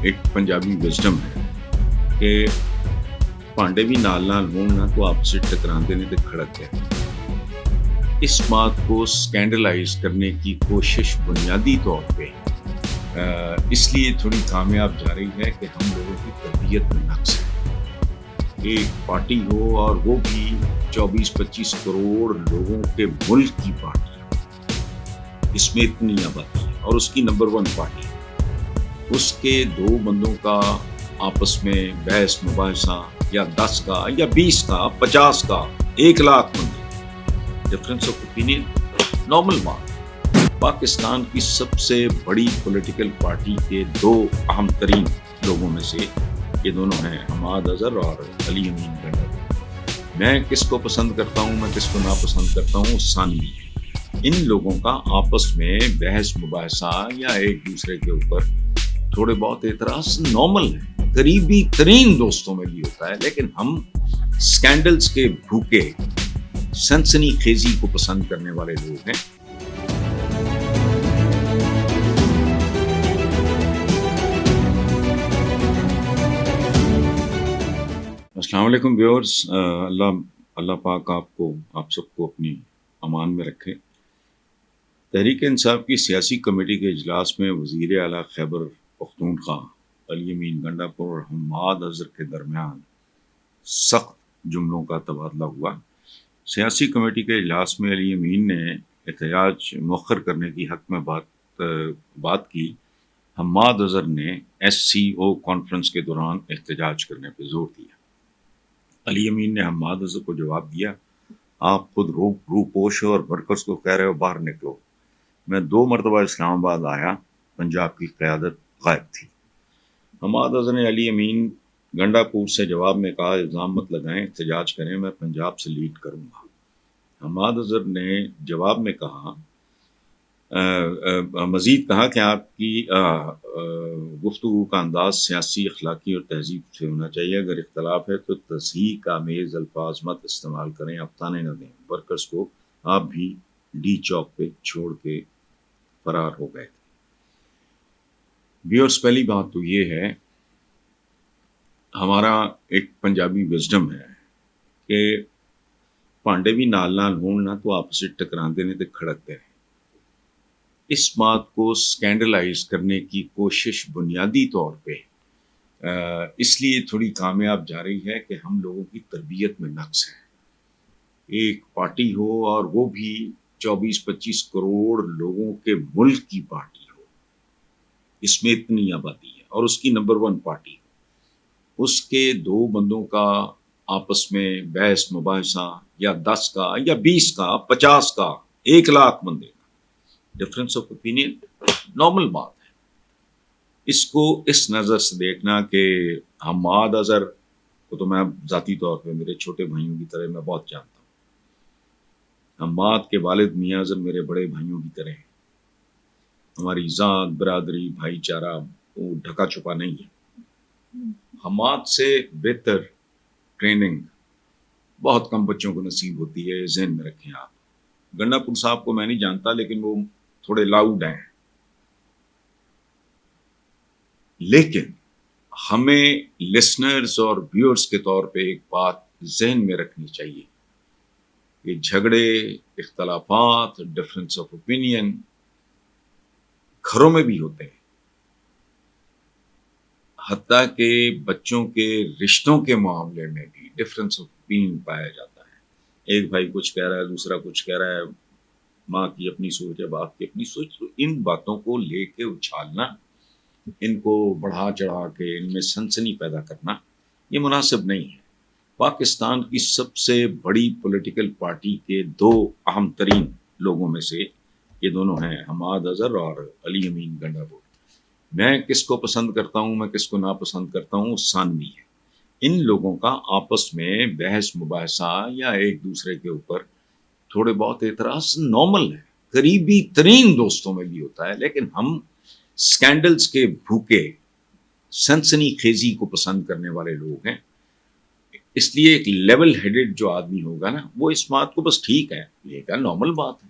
ایک پنجابی وزڈم ہے کہ پانڈے بھی نال نال ہون نہ تو آپس سے ٹکراندے نے تے کھڑک گئے۔ اس بات کو سکینڈلائز کرنے کی کوشش بنیادی طور پہ اس لیے تھوڑی کامیاب جا رہی ہے کہ ہم لوگوں کی تربیت میں نقص ہے۔ ایک پارٹی ہو اور وہ بھی 24-25 کروڑ لوگوں کے ملک کی پارٹی، اس میں اتنی آبادی ہے اور اس کی نمبر 1 پارٹی، اس کے دو بندوں کا آپس میں بحث مباحثہ یا 10 کا یا 20 کا 50 کا 1 لاکھ بندے ڈفرینس آف اوپینین نارمل بات۔ پاکستان کی سب سے بڑی پولیٹیکل پارٹی کے دو اہم ترین لوگوں میں سے یہ دونوں ہیں، حماد اظہر اور علی امین گنڈا۔ میں کس کو پسند کرتا ہوں، میں کس کو ناپسند کرتا ہوں، ثانوی ہے۔ ان لوگوں کا آپس میں بحث مباحثہ یا ایک دوسرے کے اوپر تھوڑے بہت اعتراض نارمل ہے، قریبی ترین دوستوں میں بھی ہوتا ہے، لیکن ہم سکینڈلز کے بھوکے سنسنی خیزی کو پسند کرنے والے لوگ ہیں۔ السلام علیکم ویورز، اللہ پاک آپ سب کو اپنی امان میں رکھے۔ تحریک انصاف کی سیاسی کمیٹی کے اجلاس میں وزیر اعلیٰ خیبر پختونخوا علی امین گنڈاپور اور حماد اظہر کے درمیان سخت جملوں کا تبادلہ ہوا۔ سیاسی کمیٹی کے اجلاس میں علی امین نے احتجاج مؤخر کرنے کی حق میں بات کی۔ حماد اظہر نے SCO کانفرنس کے دوران احتجاج کرنے پہ زور دیا۔ علی امین نے حماد اظہر کو جواب دیا، آپ خود روپوش ہو اور ورکرز کو کہہ رہے ہو باہر نکلو۔ میں 2 مرتبہ اسلام آباد آیا، پنجاب کی قیادت غائب تھی۔ حماد اظہر نے علی امین گنڈاپور سے جواب میں کہا، الزام مت لگائیں، احتجاج کریں، میں پنجاب سے لیڈ کروں گا۔ حماد اظہر نے جواب میں کہا مزید کہا کہ آپ کی گفتگو کا انداز سیاسی، اخلاقی اور تہذیب سے ہونا چاہیے۔ اگر اختلاف ہے تو تصحیح کا آمیز الفاظ مت استعمال کریں، آپ تانے نہ دیں۔ ورکرز کو آپ بھی ڈی چوک پہ چھوڑ کے فرار ہو گئے تھے۔ ویورز، پہلی بات تو یہ ہے، ہمارا ایک پنجابی وزڈم ہے کہ پانڈے بھی نال نال ہون نہ تو آپس سے ٹکراندے نے تے کھڑک گئے۔ اس بات کو سکینڈلائز کرنے کی کوشش بنیادی طور پہ اس لیے تھوڑی کامیاب جا رہی ہے کہ ہم لوگوں کی تربیت میں نقص ہے۔ ایک پارٹی ہو اور وہ بھی 24-25 کروڑ لوگوں کے ملک کی پارٹی ہو، اس میں اتنی آبادی ہے اور اس کی نمبر 1 پارٹی ہو، اس کے دو بندوں کا آپس میں بحث مباحثہ یا 10 کا یا 20 کا 50 کا 1 لاکھ بندے کا ڈفرینس آف اوپینین نارمل بات ہے۔ اس کو اس نظر سے دیکھنا کہ حماد اظہر کو تو میں ذاتی طور پہ میرے چھوٹے بھائیوں کی طرح میں بہت جانتا ہوں۔ حماد کے والد میاں اظہر میرے بڑے بھائیوں کی طرح ہیں۔ ہماری ذات، برادری، بھائی چارہ وہ ڈھکا چھپا نہیں ہے۔ حماد سے بہتر ٹریننگ بہت کم بچوں کو نصیب ہوتی ہے، ذہن میں رکھیں آپ۔ گنڈاپور صاحب کو میں نہیں جانتا، لیکن وہ تھوڑے لاؤڈ ہیں، لیکن ہمیں لسنرز اور ویورز کے طور پہ ایک بات ذہن میں رکھنی چاہیے کہ جھگڑے، اختلافات، ڈفرینس آف اوپینین گھروں میں بھی ہوتے ہیں، حتیٰ کہ بچوں کے رشتوں کے معاملے میں بھی ڈفرینس آف اوپینین پایا جاتا ہے۔ ایک بھائی کچھ کہہ رہا ہے، دوسرا کچھ کہہ رہا ہے، ماں کی اپنی سوچ ہے، باپ کی اپنی سوچ۔ تو ان باتوں کو لے کے اچھالنا، ان کو بڑھا چڑھا کے ان میں سنسنی پیدا کرنا یہ مناسب نہیں ہے۔ پاکستان کی سب سے بڑی پولیٹیکل پارٹی کے دو اہم ترین لوگوں میں سے یہ دونوں ہیں، حماد اظہر اور علی امین گنڈاپور۔ میں کس کو پسند کرتا ہوں، میں کس کو ناپسند کرتا ہوں، ثانوی ہے۔ ان لوگوں کا آپس میں بحث مباحثہ یا ایک دوسرے کے اوپر تھوڑے بہت اعتراض نارمل ہے، قریبی ترین دوستوں میں بھی ہوتا ہے، لیکن ہم سکینڈلز کے بھوکے سنسنی خیزی کو پسند کرنے والے لوگ ہیں۔ اس لیے ایک لیول ہیڈڈ جو آدمی ہوگا نا، وہ اس بات کو بس ٹھیک ہے لے گا، نارمل بات ہے۔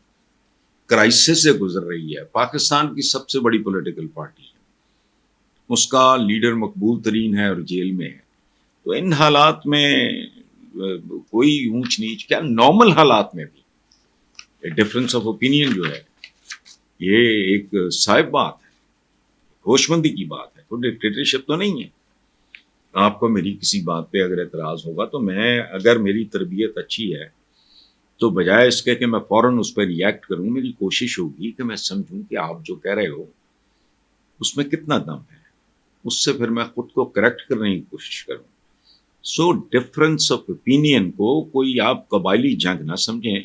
کرائسس سے گزر رہی ہے، پاکستان کی سب سے بڑی پولیٹیکل پارٹی ہے، اس کا لیڈر مقبول ترین ہے اور جیل میں ہے. تو ان حالات میں کوئی اونچ نیچ کیا، نارمل حالات میں بھی ڈفرینس آف اوپینین جو ہے یہ ایک صائب بات ہے، ہوش مندی کی بات ہے، کوئی ڈکٹیٹرشپ تو نہیں ہے. آپ کو میری کسی بات پہ اگر اعتراض ہوگا تو میں، اگر میری تربیت اچھی ہے تو بجائے اس کے کہ میں فوراً اس پہ ریئیکٹ کروں، میری کوشش ہوگی کہ میں سمجھوں کہ آپ جو کہہ رہے ہو اس میں کتنا دم ہے، اس سے پھر میں خود کو کریکٹ کرنے کی کوشش کروں. سو ڈفرینس آف اوپینین کو کوئی آپ قبائلی جنگ نہ سمجھیں.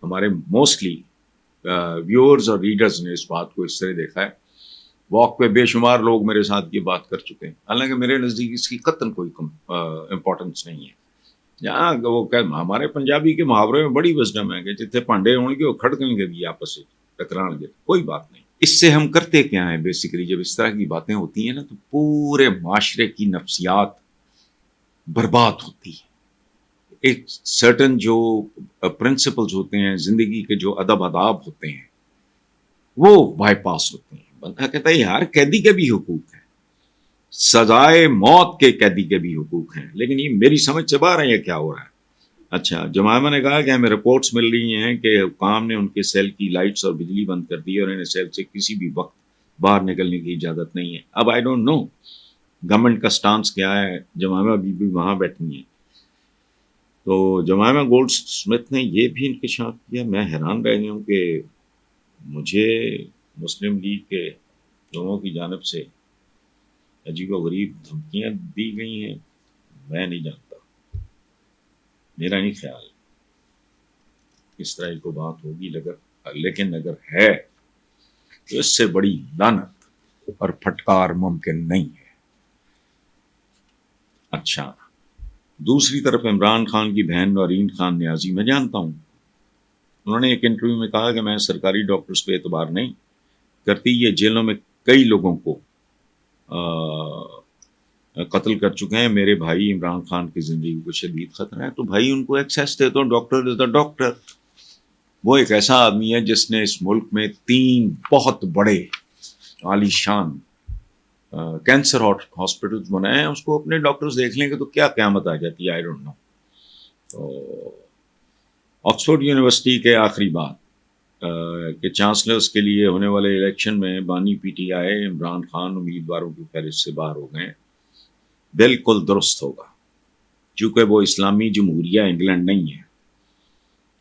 ہمارے موسٹلی ویورز اور ریڈرز نے اس بات کو اس طرح دیکھا ہے. واک پہ بے شمار لوگ میرے ساتھ یہ بات کر چکے ہیں، حالانکہ میرے نزدیک اس کی قطعاً کوئی امپورٹنس نہیں ہے. جہاں وہ ہمارے پنجابی کے محاورے میں بڑی وزڈم ہے کہ جتنے پانڈے ہوں گے وہ کھڑکیں گے بھی آپس سے، ٹکران گے، کوئی بات نہیں. اس سے ہم کرتے کیا ہیں بیسیکلی، جب اس طرح کی باتیں ہوتی ہیں نا تو پورے معاشرے کی نفسیات برباد ہوتی ہے. ایک سرٹن جو پرنسپلز ہوتے ہیں زندگی کے، جو ادب آداب ہوتے ہیں وہ بائی پاس ہوتے ہیں. بندہ کہتا ہے یار قیدی کے بھی حقوق ہیں، سزائے موت کے قیدی کے بھی حقوق ہیں، لیکن یہ میری سمجھ سے باہر ہے یہ کیا ہو رہا ہے. اچھا، جمائمہ نے کہا کہ ہمیں رپورٹس مل رہی ہیں کہ حکام نے ان کے سیل کی لائٹس اور بجلی بند کر دی اور انہیں سیل سے کسی بھی وقت باہر نکلنے کی اجازت نہیں ہے. اب آئی ڈونٹ نو گورنمنٹ کا سٹانس کیا ہے. جمائمہ بھی وہاں بیٹھی ہیں. تو جمائمہ گولڈ سمتھ نے یہ بھی انکشاف کیا، میں حیران رہ گیا ہوں کہ مجھے مسلم لیگ کے لوگوں کی جانب سے عجیب و غریب دھمکیاں دی گئی ہیں. میں نہیں جانتا، میرا نہیں خیال اس طرح کو بات ہوگی، لیکن اگر ہے تو اس سے بڑی لعنت اور پھٹکار ممکن نہیں ہے. اچھا، دوسری طرف عمران خان کی بہن نورین خان نیازی میں جانتا ہوں، انہوں نے ایک انٹرویو میں کہا کہ میں سرکاری ڈاکٹرز پہ اعتبار نہیں کرتی، یہ جیلوں میں کئی لوگوں کو قتل کر چکے ہیں، میرے بھائی عمران خان کی زندگی کو شدید خطرہ ہے. تو بھائی ان کو ایکسیس دے دو، ڈاکٹر از دا ڈاکٹر. وہ ایک ایسا آدمی ہے جس نے اس ملک میں 3 بہت بڑے عالی شان کینسر ہاسپٹلز بنائے ہیں. اس کو اپنے ڈاکٹرز دیکھ لیں گے تو کیا قیامت آ جاتی ہے، آئی ڈونٹ نو. تو آکسفورڈ یونیورسٹی کے آخری بات کہ چانسلرز کے لیے ہونے والے الیکشن میں بانی P T I Imran Khan امیدواروں کی فہرست سے باہر ہو گئے. بالکل درست ہوگا، چونکہ وہ اسلامی جمہوریہ انگلینڈ نہیں ہے،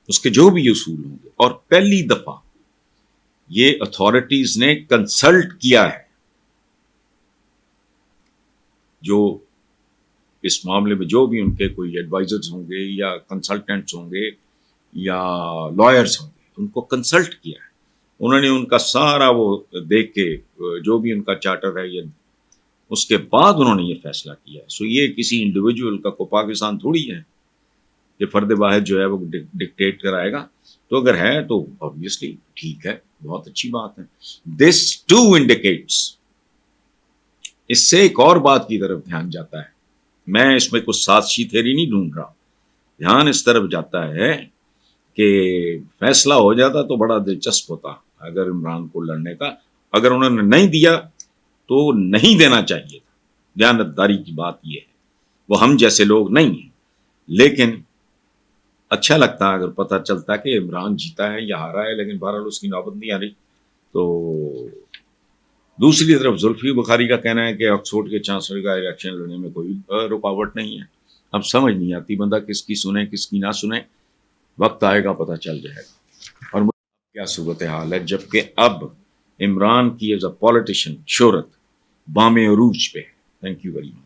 اس کے جو بھی اصول ہوں گے. اور پہلی دفعہ یہ اتھارٹیز نے کنسلٹ کیا ہے، جو اس معاملے میں جو بھی ان کے کوئی ایڈوائزرز ہوں گے یا کنسلٹنٹس ہوں گے یا لائرز ہوں گے، ان کو کنسلٹ کیا ہے. انہوں نے ان کا سارا وہ دیکھ کے جو بھی ان کا چارٹر ہے یہ، اس کے بعد انہوں نے یہ فیصلہ کیا ہے. سو یہ کسی انڈیویجول کا کو پاکستان تھوڑی ہے کہ فرد واحد جو ہے وہ ڈکٹیٹ کرائے گا. تو اگر ہے تو obviously ٹھیک ہے، بہت اچھی بات ہے. دس ٹو انڈیکیٹس، اس سے ایک اور بات کی طرف دھیان جاتا ہے. میں اس میں کچھ سازشی تھیری نہیں ڈھونڈ رہا، دھیان اس طرف جاتا ہے کہ فیصلہ ہو جاتا تو بڑا دلچسپ ہوتا اگر عمران کو لڑنے کا. اگر انہوں نے نہیں دیا تو نہیں دینا چاہیے تھا. دیانتداری کی بات یہ ہے، وہ ہم جیسے لوگ نہیں ہیں، لیکن اچھا لگتا اگر پتہ چلتا کہ عمران جیتا ہے یا ہارا ہے، لیکن بہرحال اس کی نوبت نہیں آ رہی. تو دوسری طرف زلفی بخاری کا کہنا ہے کہ آکسفورڈ کے چانسلر کا الیکشن لڑنے میں کوئی رکاوٹ نہیں ہے. اب سمجھ نہیں آتی بندہ کس کی سنے کس کی نہ سنے، وقت آئے گا پتہ چل جائے گا. اور کیا صورتحال ہے جبکہ اب عمران کی ایز اے پولیٹیشین شہرت بام عروج پہ. Thank you very much.